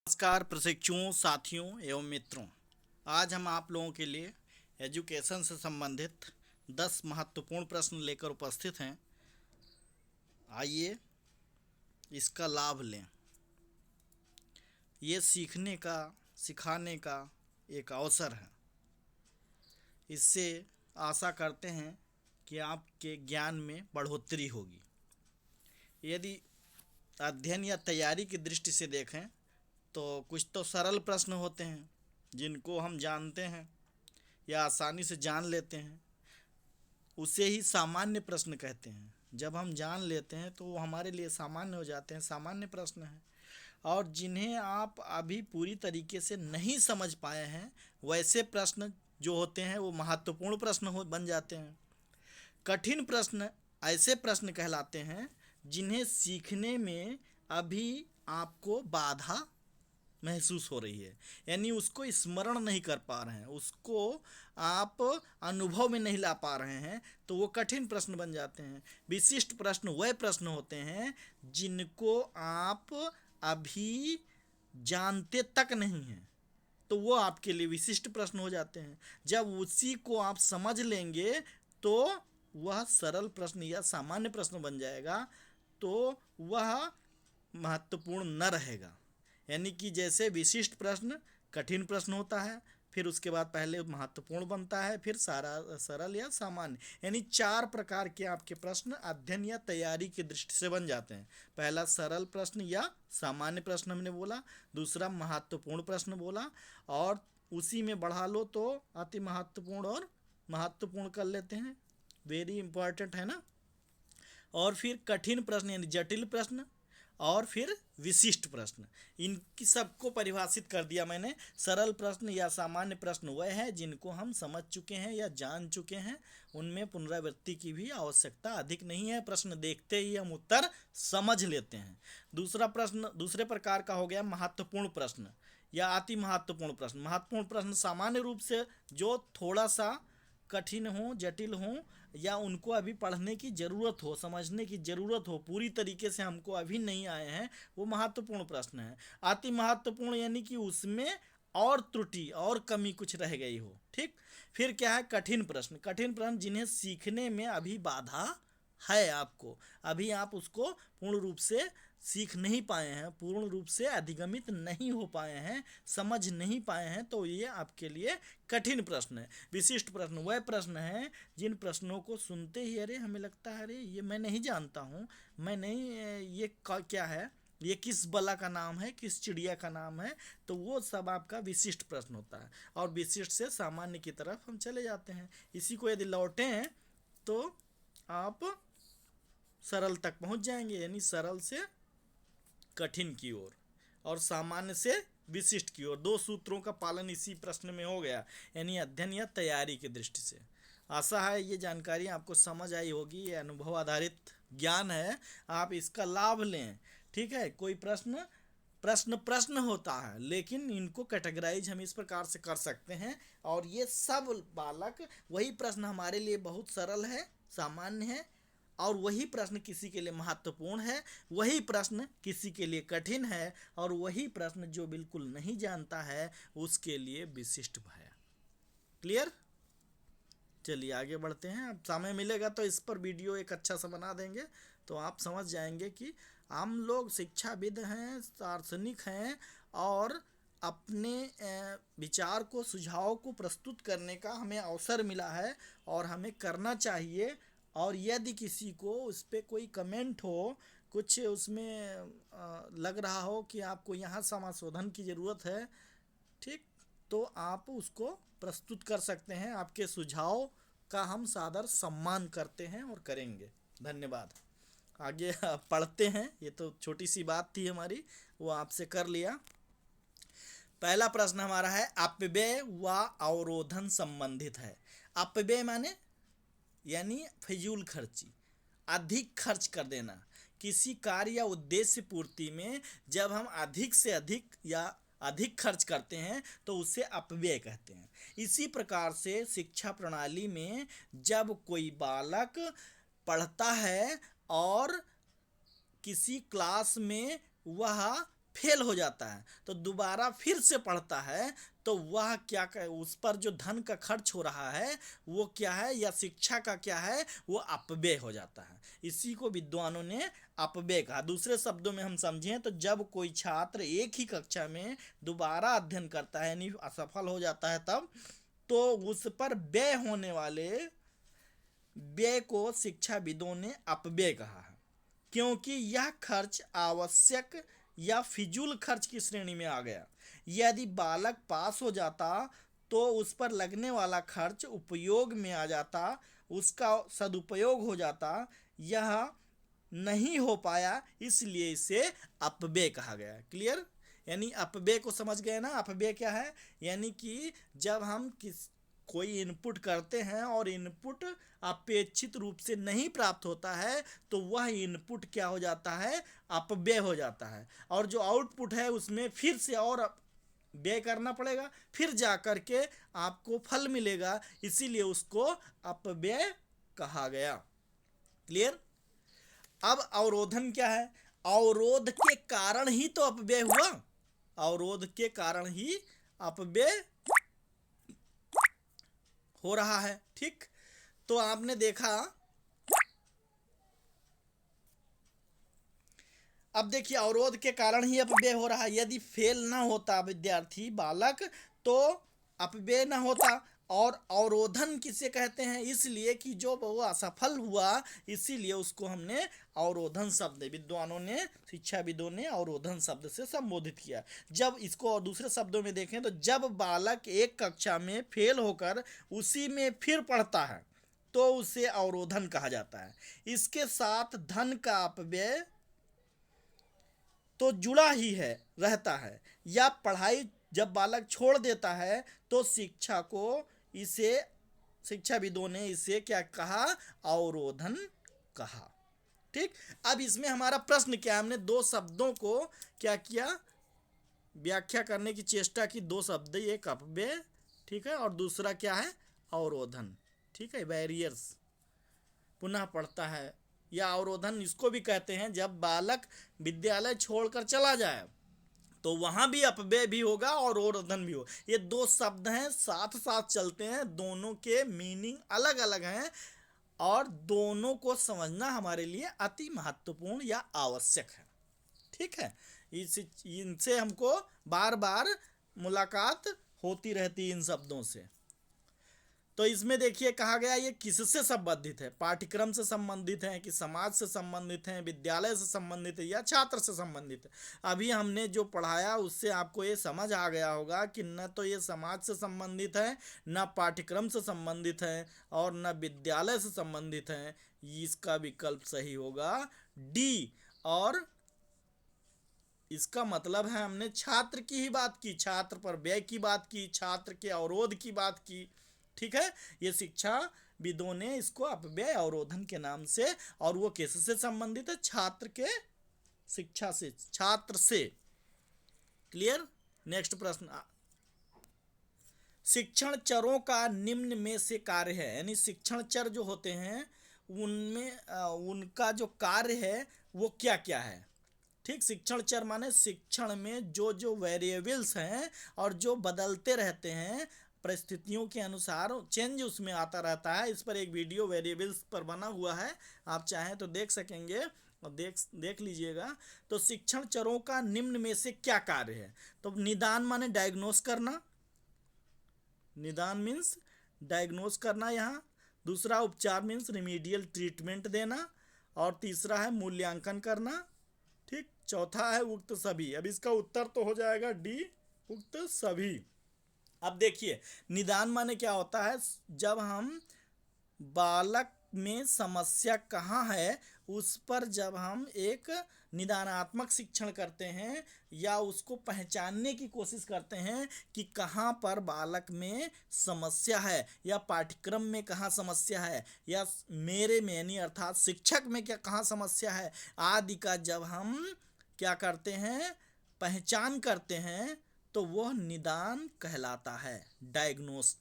नमस्कार प्रशिक्षुओं, साथियों एवं मित्रों। आज हम आप लोगों के लिए एजुकेशन से संबंधित 10 महत्वपूर्ण प्रश्न लेकर उपस्थित हैं। आइए इसका लाभ लें। ये सीखने का, सिखाने का एक अवसर है। इससे आशा करते हैं कि आपके ज्ञान में बढ़ोतरी होगी। यदि अध्ययन या तैयारी की दृष्टि से देखें तो कुछ तो सरल प्रश्न होते हैं जिनको हम जानते हैं या आसानी से जान लेते हैं, उसे ही सामान्य प्रश्न कहते हैं। जब हम जान लेते हैं तो वो हमारे लिए सामान्य हो जाते हैं, सामान्य प्रश्न हैं। और जिन्हें आप अभी पूरी तरीके से नहीं समझ पाए हैं, वैसे प्रश्न जो होते हैं वो महत्वपूर्ण प्रश्न हो बन जाते हैं। कठिन प्रश्न ऐसे प्रश्न कहलाते हैं जिन्हें सीखने में अभी आपको बाधा महसूस हो रही है, यानी उसको स्मरण नहीं कर पा रहे हैं, उसको आप अनुभव में नहीं ला पा रहे हैं, तो वो कठिन प्रश्न बन जाते हैं। विशिष्ट प्रश्न वह प्रश्न होते हैं जिनको आप अभी जानते तक नहीं हैं, तो वो आपके लिए विशिष्ट प्रश्न हो जाते हैं। जब उसी को आप समझ लेंगे तो वह सरल प्रश्न या सामान्य प्रश्न बन जाएगा, तो वह महत्वपूर्ण न रहेगा। यानी कि जैसे विशिष्ट प्रश्न कठिन प्रश्न होता है, फिर उसके बाद पहले महत्वपूर्ण बनता है, फिर सारा सरल या सामान्य, यानी 4 प्रकार के आपके प्रश्न अध्ययन या तैयारी की दृष्टि से बन जाते हैं। पहला सरल प्रश्न या सामान्य प्रश्न हमने बोला, दूसरा महत्वपूर्ण प्रश्न बोला, और उसी में बढ़ा लो तो अति महत्वपूर्ण और महत्वपूर्ण कर लेते हैं, वेरी इंपॉर्टेंट है ना। और फिर कठिन प्रश्न यानी जटिल प्रश्न, और फिर विशिष्ट प्रश्न। इनकी सबको परिभाषित कर दिया मैंने। सरल प्रश्न या सामान्य प्रश्न वह है जिनको हम समझ चुके हैं या जान चुके हैं, उनमें पुनरावृत्ति की भी आवश्यकता अधिक नहीं है, प्रश्न देखते ही हम उत्तर समझ लेते हैं। दूसरा प्रश्न, दूसरे प्रकार का हो गया महत्वपूर्ण प्रश्न या अति महत्वपूर्ण प्रश्न। महत्वपूर्ण प्रश्न सामान्य रूप से जो थोड़ा सा कठिन हो, जटिल हो, या उनको अभी पढ़ने की ज़रूरत हो, समझने की ज़रूरत हो, पूरी तरीके से हमको अभी नहीं आए हैं, वो महत्वपूर्ण प्रश्न है। अति महत्वपूर्ण यानी कि उसमें और त्रुटि और कमी कुछ रह गई हो। ठीक, फिर क्या है कठिन प्रश्न। कठिन प्रश्न जिन्हें सीखने में अभी बाधा है, आपको अभी आप उसको पूर्ण रूप से सीख नहीं पाए हैं, पूर्ण रूप से अधिगमित नहीं हो पाए हैं, समझ नहीं पाए हैं, तो ये आपके लिए कठिन प्रश्न है। विशिष्ट प्रश्न वह प्रश्न है जिन प्रश्नों को सुनते ही अरे हमें लगता है अरे ये मैं नहीं जानता हूँ, मैं नहीं, ये क्या है, ये किस बला का नाम है, किस चिड़िया का नाम है, तो वो सब आपका विशिष्ट प्रश्न होता है। और विशिष्ट से सामान्य की तरफ हम चले जाते हैं। इसी को यदि लौटें तो आप सरल तक पहुंच जाएंगे, यानी सरल से कठिन की ओर और सामान्य से विशिष्ट की ओर। 2 सूत्रों का पालन इसी प्रश्न में हो गया, यानी अध्ययन या तैयारी की दृष्टि से। आशा है ये जानकारी आपको समझ आई होगी। ये अनुभव आधारित ज्ञान है, आप इसका लाभ लें। ठीक है, कोई प्रश्न प्रश्न प्रश्न होता है, लेकिन इनको कैटेगराइज हम इस प्रकार से कर सकते हैं, और ये सब बालक वही प्रश्न हमारे लिए बहुत सरल है, सामान्य है, और वही प्रश्न किसी के लिए महत्वपूर्ण है, वही प्रश्न किसी के लिए कठिन है, और वही प्रश्न जो बिल्कुल नहीं जानता है उसके लिए विशिष्ट है। क्लियर? चलिए आगे बढ़ते हैं। अब समय मिलेगा तो इस पर वीडियो एक अच्छा सा बना देंगे, तो आप समझ जाएंगे कि हम लोग शिक्षाविद हैं, दार्शनिक हैं, और अपने विचार को, सुझाव को प्रस्तुत करने का हमें अवसर मिला है और हमें करना चाहिए। और यदि किसी को उस पर कोई कमेंट हो, कुछ उसमें लग रहा हो कि आपको यहाँ संशोधन की ज़रूरत है, ठीक, तो आप उसको प्रस्तुत कर सकते हैं। आपके सुझाव का हम सादर सम्मान करते हैं और करेंगे। धन्यवाद। आगे पढ़ते हैं। ये तो छोटी सी बात थी हमारी, वो आपसे कर लिया। पहला प्रश्न हमारा है अपव्यय व अवरोधन संबंधित है। अपव्यय माने यानी फिजूल खर्ची, अधिक खर्च कर देना। किसी कार्य या उद्देश्य पूर्ति में जब हम अधिक से अधिक या अधिक खर्च करते हैं तो उसे अपव्यय कहते हैं। इसी प्रकार से शिक्षा प्रणाली में जब कोई बालक पढ़ता है और किसी क्लास में वह फेल हो जाता है तो दोबारा फिर से पढ़ता है, तो वह क्या उस पर जो धन का खर्च हो रहा है वो क्या है, या शिक्षा का क्या है, वो अपव्यय हो जाता है। इसी को विद्वानों ने अपव्यय कहा। दूसरे शब्दों में हम समझें तो जब कोई छात्र एक ही कक्षा में दोबारा अध्ययन करता है यानी असफल हो जाता है तब, तो उस पर व्यय होने वाले व्यय को शिक्षाविदों ने अपव्यय कहा है, क्योंकि यह खर्च आवश्यक या फिजूल खर्च की श्रेणी में आ गया। यदि बालक पास हो जाता तो उस पर लगने वाला खर्च उपयोग में आ जाता, उसका सदुपयोग हो जाता। यह नहीं हो पाया, इसलिए इसे अपव्यय कहा गया। क्लियर? यानी अपव्यय को समझ गए ना? अपव्यय क्या है? यानी कि जब हम कोई इनपुट करते हैं और इनपुट अपेक्षित रूप से नहीं प्राप्त होता है तो वह इनपुट क्या हो जाता है, अपव्यय हो जाता है। और जो आउटपुट है उसमें फिर से और व्यय करना पड़ेगा, फिर जा कर के आपको फल मिलेगा, इसीलिए उसको अपव्यय कहा गया। क्लियर? अब अवरोधन क्या है? अवरोध के कारण ही तो अपव्यय हुआ, अवरोध के कारण ही अपव्यय हो रहा है। ठीक, तो आपने देखा, अब देखिए अवरोध के कारण ही अपव्यय हो रहा है। यदि फेल ना होता विद्यार्थी बालक तो अपव्यय ना होता। और अवरोधन किसे कहते हैं? इसलिए कि जो वो असफल हुआ, इसीलिए उसको हमने अवरोधन शब्द, विद्वानों ने, शिक्षाविदों ने अवरोधन शब्द से संबोधित किया। जब इसको और दूसरे शब्दों में देखें तो जब बालक एक कक्षा में फेल होकर उसी में फिर पढ़ता है तो उसे अवरोधन कहा जाता है। इसके साथ धन का अपव्यय तो जुड़ा ही है, रहता है। या पढ़ाई जब बालक छोड़ देता है तो शिक्षाविदों ने इसे क्या कहा? अवरोधन कहा। ठीक, अब इसमें हमारा प्रश्न क्या है? हमने दो शब्दों को क्या किया? व्याख्या करने की चेष्टा की। दो शब्द, एक अपव्यय, ठीक है, और दूसरा क्या है? अवरोधन। ठीक है, बैरियर्स, पुनः पढ़ता है, या अवरोधन इसको भी कहते हैं जब बालक विद्यालय छोड़कर चला जाए तो वहां भी अपव्यय भी होगा और अवरोधन भी हो। ये दो शब्द हैं, साथ साथ चलते हैं, दोनों के मीनिंग अलग अलग हैं और दोनों को समझना हमारे लिए अति महत्वपूर्ण या आवश्यक है। ठीक है, इनसे हमको बार बार मुलाकात होती रहती है इन शब्दों से। तो इसमें देखिए कहा गया ये किससे संबंधित है? पाठ्यक्रम से संबंधित है कि समाज से संबंधित है, विद्यालय से संबंधित है, या छात्र से संबंधित है? अभी हमने जो पढ़ाया उससे आपको ये समझ आ गया होगा कि न तो ये समाज से संबंधित है, न पाठ्यक्रम से संबंधित है, और न विद्यालय से संबंधित है। इसका विकल्प सही होगा डी। और इसका मतलब है हमने छात्र की ही बात की, छात्र पर व्यय की बात की, छात्र के अवरोध की बात की। ठीक है, ये शिक्षाविदों ने इसको अपव्यय अवरोधन के नाम से, और वो किससे संबंधित है? छात्र के शिक्षा से, छात्र से। क्लियर? नेक्स्ट प्रश्न, शिक्षण चरों का निम्न में से कार्य है। यानी शिक्षण चर जो होते हैं उनमें उनका जो कार्य है वो क्या क्या है? ठीक, शिक्षण चर माने शिक्षण में जो जो वेरिएबल्स हैं और जो बदलते रहते हैं, परिस्थितियों के अनुसार चेंज उसमें आता रहता है। इस पर एक वीडियो वेरिएबल्स पर बना हुआ है, आप चाहें तो देख सकेंगे और देख लीजिएगा। तो शिक्षण चरों का निम्न में से क्या कार्य है? तो निदान माने डायग्नोस करना, निदान मीन्स डायग्नोस करना यहाँ। दूसरा उपचार मीन्स रिमीडियल ट्रीटमेंट देना, और तीसरा है मूल्यांकन करना। ठीक, चौथा है उक्त सभी। अब इसका उत्तर तो हो जाएगा डी, उक्त सभी। अब देखिए निदान माने क्या होता है? जब हम बालक में समस्या कहाँ है उस पर जब हम एक निदानात्मक शिक्षण करते हैं या उसको पहचानने की कोशिश करते हैं कि कहाँ पर बालक में समस्या है, या पाठ्यक्रम में कहाँ समस्या है, या मेरे में यानी अर्थात शिक्षक में क्या कहाँ समस्या है आदि का जब हम क्या करते हैं, पहचान करते हैं, तो वह निदान कहलाता है, डायग्नोस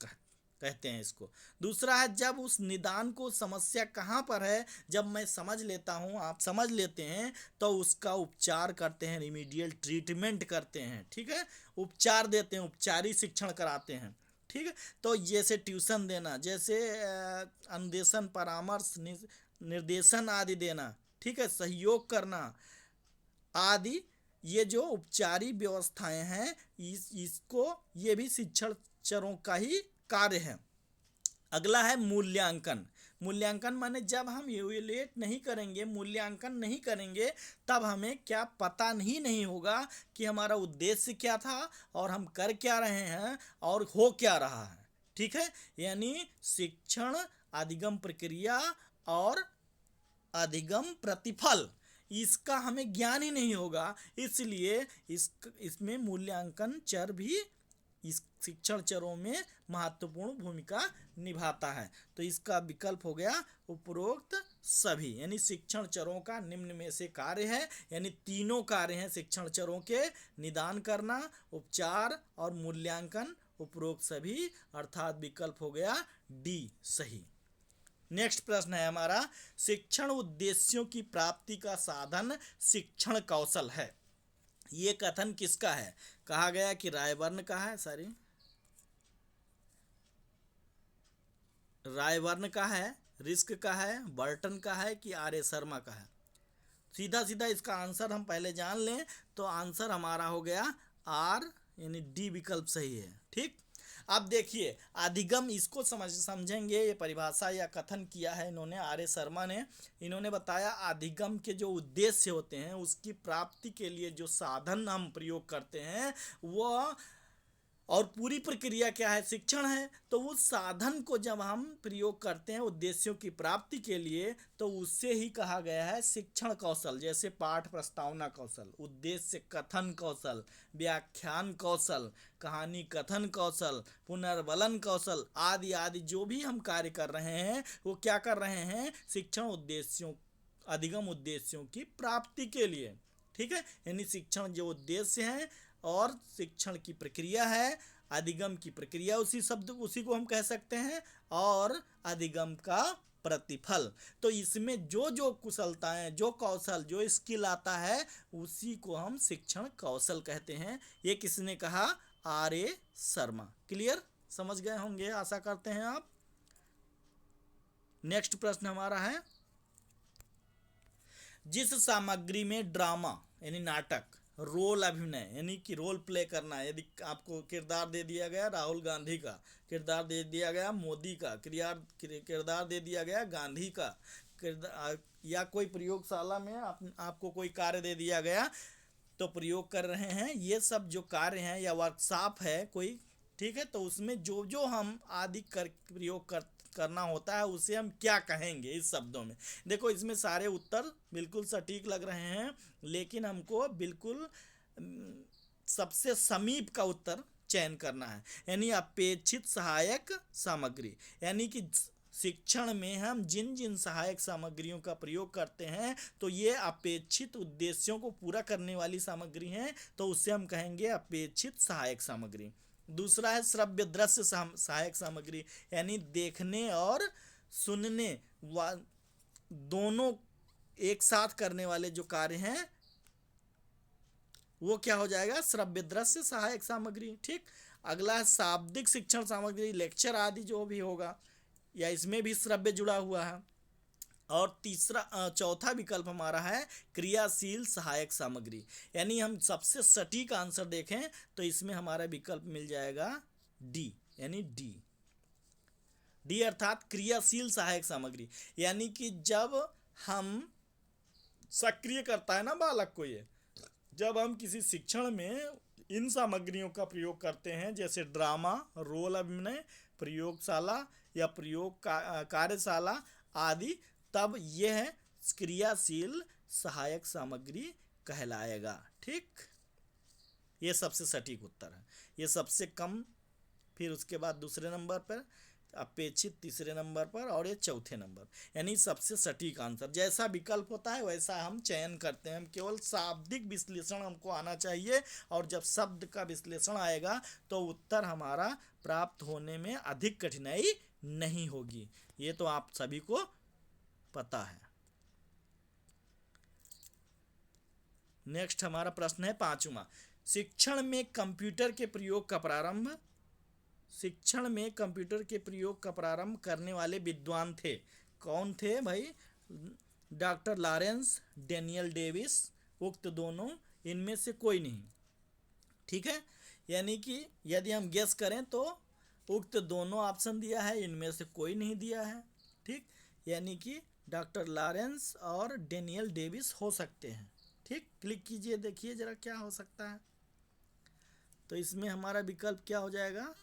कहते हैं इसको। दूसरा है जब उस निदान को समस्या कहाँ पर है, जब मैं समझ लेता हूँ, आप समझ लेते हैं, तो उसका उपचार करते हैं, रिमीडियल ट्रीटमेंट करते हैं, ठीक है, उपचार देते हैं, उपचारी शिक्षण कराते हैं, ठीक है। तो जैसे ट्यूशन देना, जैसे अनुदेशन, परामर्श, निर्देशन आदि देना, ठीक है, सहयोग करना आदि, ये जो उपचारी व्यवस्थाएं हैं, इसको ये भी शिक्षण चरों का ही कार्य है। अगला है मूल्यांकन। मूल्यांकन माने जब हम इवैल्यूएट नहीं करेंगे, मूल्यांकन नहीं करेंगे, तब हमें क्या पता नहीं होगा कि हमारा उद्देश्य क्या था और हम कर क्या रहे हैं और हो क्या रहा है, ठीक है। यानी शिक्षण, अधिगम प्रक्रिया और अधिगम प्रतिफल, इसका हमें ज्ञान ही नहीं होगा, इसलिए इसमें मूल्यांकन चर भी इस शिक्षण चरों में महत्वपूर्ण भूमिका निभाता है। तो इसका विकल्प हो गया उपरोक्त सभी, यानी शिक्षण चरों का निम्न में से कार्य है, यानी तीनों कार्य हैं शिक्षण चरों के, निदान करना, उपचार और मूल्यांकन, उपरोक्त सभी, अर्थात विकल्प हो गया डी सही। नेक्स्ट प्रश्न है हमारा, शिक्षण उद्देश्यों की प्राप्ति का साधन शिक्षण कौशल है। ये कथन किसका है? कहा गया कि रायबर्न का है, रायबर्न का है, रिस्क का है, बर्टन का है कि आर ए शर्मा का है? सीधा सीधा इसका आंसर हम पहले जान लें, तो आंसर हमारा हो गया आर, यानी डी विकल्प सही है, ठीक। अब देखिए अधिगम, इसको समझेंगे, ये परिभाषा या कथन किया है इन्होंने, आर ए शर्मा ने। इन्होंने बताया अधिगम के जो उद्देश्य होते हैं, उसकी प्राप्ति के लिए जो साधन हम प्रयोग करते हैं वह, और पूरी प्रक्रिया क्या है, शिक्षण है। तो उस साधन को जब हम प्रयोग करते हैं उद्देश्यों की प्राप्ति के लिए, तो उससे ही कहा गया है शिक्षण कौशल। जैसे पाठ प्रस्तावना कौशल, उद्देश्य कथन कौशल, व्याख्यान कौशल, कहानी कथन कौशल, पुनर्बलन कौशल आदि आदि, जो भी हम कार्य कर रहे हैं वो क्या कर रहे हैं, शिक्षण उद्देश्यों, अधिगम उद्देश्यों की प्राप्ति के लिए, ठीक है। यानी शिक्षण जो उद्देश्य हैं और शिक्षण की प्रक्रिया है, अधिगम की प्रक्रिया, उसी को हम कह सकते हैं, और अधिगम का प्रतिफल। तो इसमें जो जो कुशलताएं, जो कौशल, जो स्किल आता है, उसी को हम शिक्षण कौशल कहते हैं। ये किसने कहा? R A Sharma. क्लियर, समझ गए होंगे, आशा करते हैं आप। नेक्स्ट प्रश्न हमारा है, जिस सामग्री में ड्रामा यानी नाटक, रोल अभिनय यानी कि रोल प्ले करना है, यदि आपको किरदार दे दिया गया राहुल गांधी का, किरदार दे दिया गया मोदी का, किरदार दे दिया गया गांधी का किरदार, या कोई प्रयोगशाला में आपको कोई कार्य दे दिया गया तो प्रयोग कर रहे हैं, ये सब जो कार्य हैं या वर्कशॉप है कोई, ठीक है, तो उसमें जो जो हम आदि प्रयोग करना होता है उसे हम क्या कहेंगे इस शब्दों में। देखो इसमें सारे उत्तर बिल्कुल सटीक लग रहे हैं, लेकिन हमको बिल्कुल सबसे समीप का उत्तर चयन करना है, यानी अपेक्षित सहायक सामग्री, यानी कि शिक्षण में हम जिन जिन सहायक सामग्रियों का प्रयोग करते हैं तो ये अपेक्षित उद्देश्यों को पूरा करने वाली सामग्री हैं, तो उससे हम कहेंगे अपेक्षित सहायक सामग्री। दूसरा है श्रव्य दृश्य सहायक सामग्री, यानी देखने और सुनने दोनों एक साथ करने वाले जो कार्य हैं वो क्या हो जाएगा, श्रव्य दृश्य सहायक सामग्री, ठीक। अगला है शाब्दिक शिक्षण सामग्री, लेक्चर आदि जो भी होगा, या इसमें भी श्रव्य जुड़ा हुआ है। और चौथा विकल्प हमारा है क्रियाशील सहायक सामग्री, यानी हम सबसे सटीक आंसर देखें तो इसमें हमारा विकल्प मिल जाएगा डी, यानी डी अर्थात क्रियाशील सहायक सामग्री, यानी कि जब हम सक्रिय करता है ना बालक को, ये जब हम किसी शिक्षण में इन सामग्रियों का प्रयोग करते हैं, जैसे ड्रामा, रोल अभिनय, प्रयोगशाला या प्रयोग कार्यशाला आदि, तब यह क्रियाशील सहायक सामग्री कहलाएगा, ठीक। ये सबसे सटीक उत्तर है, ये सबसे कम, फिर उसके बाद दूसरे नंबर पर अपेक्षित तीसरे नंबर पर और ये चौथे नंबर, यानी सबसे सटीक आंसर। जैसा विकल्प होता है वैसा हम चयन करते हैं। हम केवल शाब्दिक विश्लेषण हमको आना चाहिए, और जब शब्द का विश्लेषण आएगा तो उत्तर हमारा प्राप्त होने में अधिक कठिनाई नहीं होगी। ये तो आप सभी को पता है। नेक्स्ट हमारा प्रश्न है 5वां, शिक्षण में कंप्यूटर के प्रयोग का प्रारंभ, शिक्षण में कंप्यूटर के प्रयोग का प्रारंभ करने वाले विद्वान थे। कौन थे भाई? डॉक्टर लॉरेंस, डेनियल डेविस, उक्त दोनों, इनमें से कोई नहीं। ठीक है, यानी कि यदि हम गेस करें तो उक्त दोनों ऑप्शन दिया है, इनमें से कोई नहीं दिया है। ठीक, यानी कि डॉक्टर लॉरेंस और डेनियल डेविस हो सकते हैं। ठीक, क्लिक कीजिए, देखिए जरा क्या हो सकता है। तो इसमें हमारा विकल्प क्या हो जाएगा,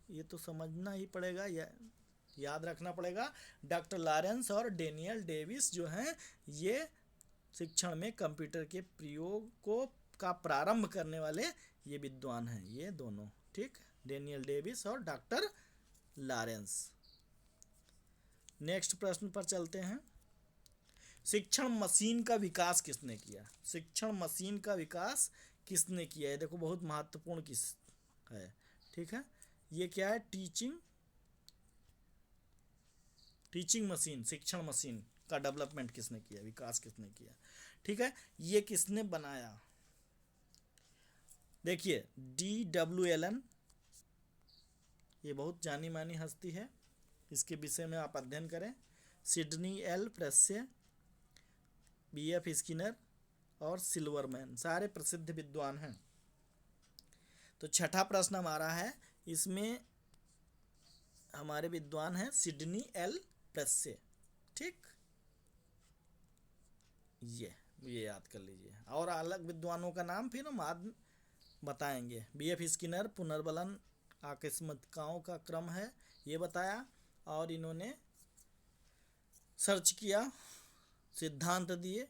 ये तो समझना ही पड़ेगा, याद रखना पड़ेगा। डॉक्टर लॉरेंस और डेनियल डेविस जो हैं ये शिक्षण में कंप्यूटर के प्रयोग को का प्रारंभ करने वाले ये विद्वान हैं, ये दोनों। ठीक, डेनियल डेविस और डॉक्टर लॉरेंस। नेक्स्ट प्रश्न पर चलते हैं, शिक्षण मशीन का विकास किसने किया? शिक्षण मशीन का विकास किसने किया है? देखो बहुत महत्वपूर्ण किस है। ठीक है, ये क्या है? टीचिंग मशीन, शिक्षण मशीन का डेवलपमेंट किसने किया, विकास किसने किया? ठीक है, ये किसने बनाया? देखिए DW एलन, ये बहुत जानी मानी हस्ती है, इसके विषय में आप अध्ययन करें। सिडनी एल प्रेस्य, BF स्किनर और सिल्वरमैन, सारे प्रसिद्ध विद्वान हैं। तो छठा प्रश्न हमारा है, इसमें हमारे विद्वान हैं सिडनी एल प्रेस्य। ठीक, ये याद कर लीजिए, और अलग विद्वानों का नाम फिर हम बाद बताएंगे। BF स्किनर पुनर्बलन आकस्मिकताओं का क्रम है, ये बताया, और इन्होंने सर्च किया, सिद्धांत दिए।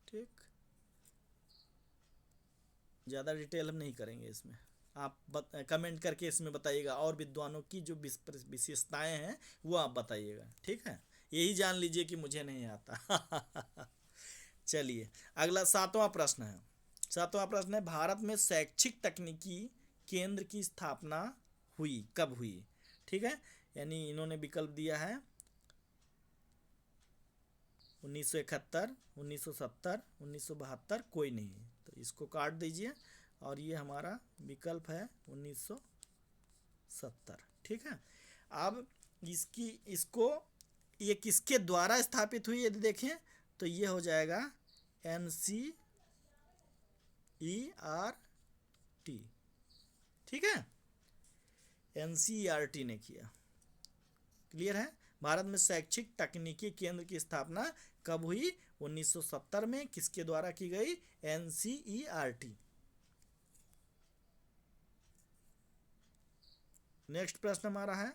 ठीक, ज़्यादा डिटेल हम नहीं करेंगे इसमें, आप कमेंट करके इसमें बताइएगा, और विद्वानों की जो विशेषताएं हैं वो आप बताइएगा। ठीक है, यही जान लीजिए कि मुझे नहीं आता। चलिए अगला 7वां प्रश्न है। 7वां प्रश्न है, भारत में शैक्षिक तकनीकी केंद्र की स्थापना हुई, कब हुई? ठीक है, यानी इन्होंने विकल्प दिया है 1971, 1970, 1972, कोई नहीं, तो इसको काट दीजिए, और ये हमारा विकल्प है 1970। ठीक है, अब ये किसके द्वारा स्थापित हुई यदि देखें तो ये हो जाएगा NCERT। ठीक है, NCERT ने किया। क्लियर है? भारत में शैक्षिक तकनीकी केंद्र की स्थापना कब हुई? 1970 में। किसके द्वारा की गई? NCERT। नेक्स्ट प्रश्न हमारा है,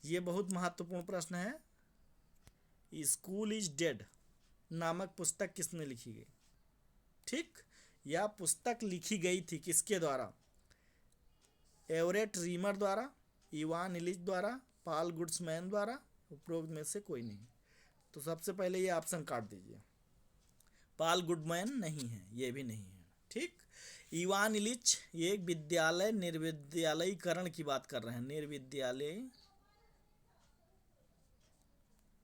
ये बहुत महत्वपूर्ण प्रश्न है, स्कूल इज डेड नामक पुस्तक किसने लिखी गई? ठीक, यह पुस्तक लिखी गई थी किसके द्वारा? एवरेट रीमर द्वारा, इवान इलिच द्वारा, पॉल गुड्समैन द्वारा, उपरोक्त में से कोई नहीं। तो सबसे पहले ये ऑप्शन काट दीजिए, पॉल गुडमैन नहीं है, ये भी नहीं है। ठीक, इवान इलिच ये एक विद्यालय निर्विद्यालयीकरण की बात कर रहे हैं,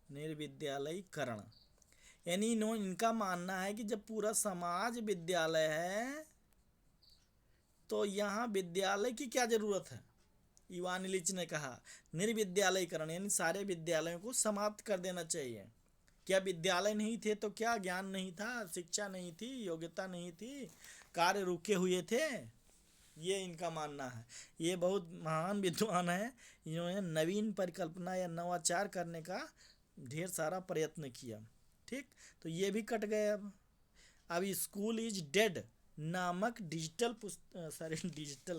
निर्विद्यालयीकरण, यानी इनका मानना है कि जब पूरा समाज विद्यालय है तो यहाँ विद्यालय की क्या जरूरत है? इवान इलिच ने कहा निर्विद्यालयीकरण, यानी सारे विद्यालयों को समाप्त कर देना चाहिए। क्या विद्यालय नहीं थे तो क्या ज्ञान नहीं था, शिक्षा नहीं थी, योग्यता नहीं थी, कार्य रुके हुए थे? ये इनका मानना है। ये बहुत महान विद्वान है, इन्होंने नवीन परिकल्पना या नवाचार करने का ढेर सारा प्रयत्न किया। ठीक, तो ये भी कट गए। अब स्कूल इज डेड नामक डिजिटल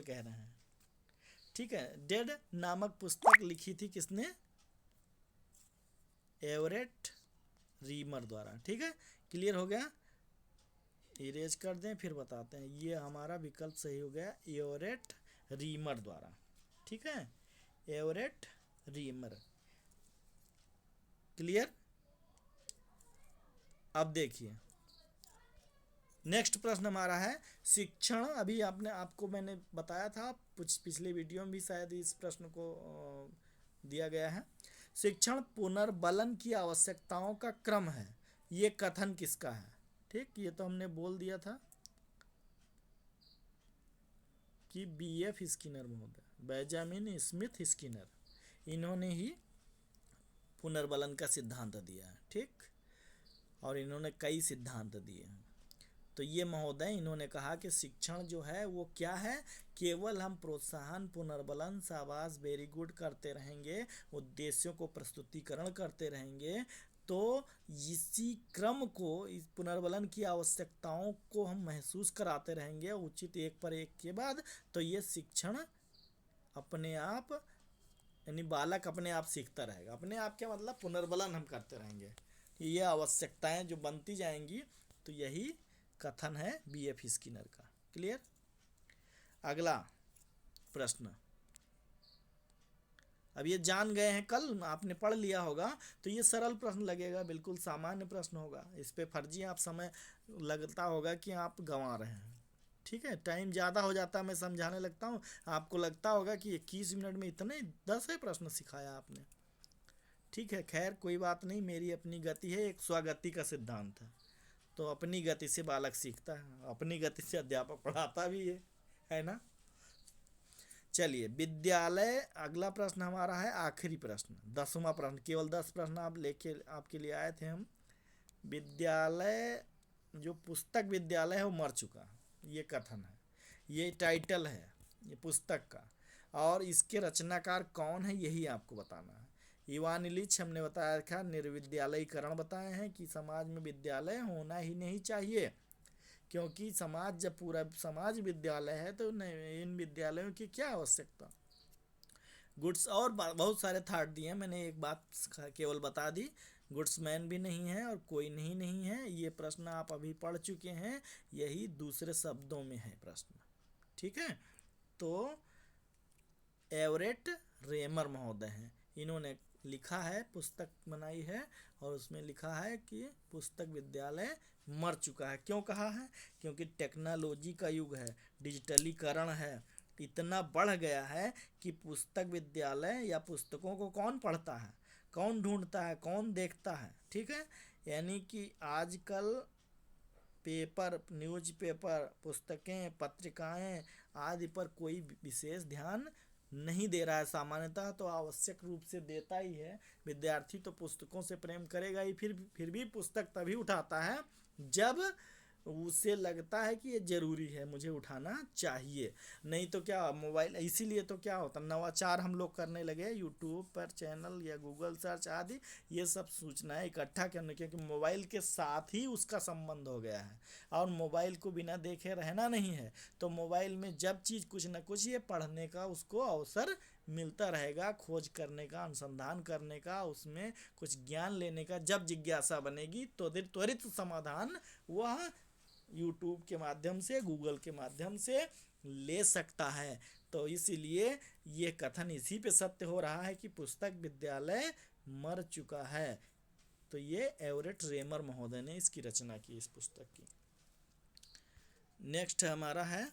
कह रहे हैं। ठीक है, डेड नामक पुस्तक लिखी थी किसने? एवरेट रीमर द्वारा। ठीक है, क्लियर हो गया? इरेज कर दें फिर बताते हैं। ये हमारा विकल्प सही हो गया, एवरेट रीमर द्वारा। ठीक है, एवरेट रीमर। क्लियर। अब देखिए नेक्स्ट प्रश्न हमारा है शिक्षण। अभी आपको मैंने बताया था कुछ पिछले वीडियो में भी शायद इस प्रश्न को दिया गया है। शिक्षण पुनर्बलन की आवश्यकताओं का क्रम है, ये कथन किसका है? ठीक, ये तो हमने बोल दिया था कि बीएफ स्किनर महोदय, बेंजामिन स्मिथ स्किनर, इन्होंने ही पुनर्बलन का सिद्धांत दिया है। ठीक, और इन्होंने कई सिद्धांत दिए हैं। तो ये महोदय इन्होंने कहा कि शिक्षण जो है वो क्या है, केवल हम प्रोत्साहन, पुनर्बलन, शाबाश, वेरी गुड करते रहेंगे, उद्देश्यों को प्रस्तुतिकरण करते रहेंगे, तो इसी क्रम को, इस पुनर्बलन की आवश्यकताओं को हम महसूस कराते रहेंगे उचित एक पर एक के बाद, तो ये शिक्षण अपने आप, यानी बालक अपने आप सीखता रहेगा। अपने आप क्या मतलब, पुनर्बलन हम करते रहेंगे, ये आवश्यकताएं जो बनती जाएंगी, तो यही कथन है बीएफ स्किनर का। क्लियर। अगला प्रश्न, अब ये जान गए हैं, कल आपने पढ़ लिया होगा, तो ये सरल प्रश्न लगेगा, बिल्कुल सामान्य प्रश्न होगा। इस पे फर्जी आप समय लगता होगा कि आप गंवा रहे हैं। ठीक है, टाइम ज़्यादा हो जाता है, मैं समझाने लगता हूँ, आपको लगता होगा कि 21 मिनट में इतने 10 प्रश्न सिखाया आपने। ठीक है, खैर कोई बात नहीं, मेरी अपनी गति है, एक स्वगति का सिद्धांत है। तो अपनी गति से बालक सीखता है, अपनी गति से अध्यापक पढ़ाता भी है ना। चलिए विद्यालय, अगला प्रश्न हमारा है आखिरी प्रश्न, 10वां प्रश्न। केवल 10 प्रश्न आप लेके आपके लिए आए थे हम। विद्यालय, जो पुस्तक विद्यालय है वो मर चुका, ये कथन है, ये टाइटल है ये पुस्तक का, और इसके रचनाकार कौन है यही आपको बताना है। इवान इलिच हमने बताया था, निर्विद्यालयीकरण बताए हैं कि समाज में विद्यालय होना ही नहीं चाहिए, क्योंकि समाज, जब पूरा समाज विद्यालय है तो इन विद्यालयों की क्या आवश्यकता। गुड्स, और बहुत सारे थॉट दिए हैं, मैंने एक बात केवल बता दी, गुड्समैन भी नहीं है और कोई नहीं है। ये प्रश्न आप अभी पढ़ चुके हैं, यही दूसरे शब्दों में है प्रश्न। ठीक है, तो एवरेट रेमर महोदय हैं, इन्होंने लिखा है, पुस्तक बनाई है, और उसमें लिखा है कि पुस्तक विद्यालय मर चुका है। क्यों कहा है? क्योंकि टेक्नोलॉजी का युग है, डिजिटलीकरण है, इतना बढ़ गया है कि पुस्तक विद्यालय या पुस्तकों को कौन पढ़ता है, कौन ढूंढता है, कौन देखता है। ठीक है, यानी कि आजकल पेपर, न्यूज़पेपर, पुस्तकें, पत्रिकाएं आदि पर कोई विशेष ध्यान नहीं दे रहा है। सामान्यतः तो आवश्यक रूप से देता ही है, विद्यार्थी तो पुस्तकों से प्रेम करेगा ही, फिर भी पुस्तक तभी उठाता है जब उसे लगता है कि ये ज़रूरी है, मुझे उठाना चाहिए। नहीं तो क्या, मोबाइल, इसीलिए तो क्या होता, नवाचार हम लोग करने लगे, यूट्यूब पर चैनल या गूगल सर्च आदि, ये सब सूचनाएं इकट्ठा करने, क्योंकि मोबाइल के साथ ही उसका संबंध हो गया है, और मोबाइल को बिना देखे रहना नहीं है। तो मोबाइल में जब चीज़ कुछ ना कुछ ये पढ़ने का उसको अवसर मिलता रहेगा, खोज करने का, अनुसंधान करने का, उसमें कुछ ज्ञान लेने का। जब जिज्ञासा बनेगी तो त्वरित समाधान वह यूट्यूब के माध्यम से, गूगल के माध्यम से ले सकता है। तो इसीलिए ये कथन इसी पे सत्य हो रहा है कि पुस्तक विद्यालय मर चुका है। तो ये एवरेट रेमर महोदय ने इसकी रचना की, इस पुस्तक की। नेक्स्ट हमारा है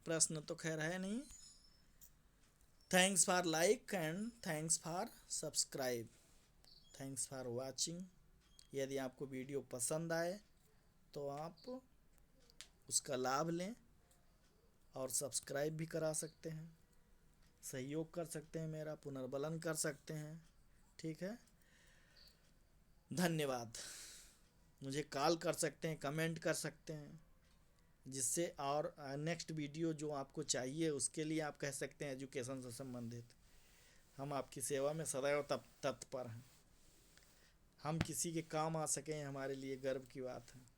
प्रश्न, तो खैर है नहीं। Thanks for like and thanks for subscribe, thanks for watching. यदि आपको वीडियो पसंद आए तो आप उसका लाभ लें और सब्सक्राइब भी करा सकते हैं, सहयोग कर सकते हैं, मेरा पुनर्बलन कर सकते हैं। ठीक है, धन्यवाद। मुझे कॉल कर सकते हैं, कमेंट कर सकते हैं, जिससे और नेक्स्ट वीडियो जो आपको चाहिए उसके लिए आप कह सकते हैं एजुकेशन से संबंधित। हम आपकी सेवा में सदैव तत्पर हैं। हम किसी के काम आ सकें, हमारे लिए गर्व की बात है।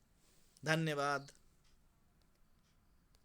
धन्यवाद।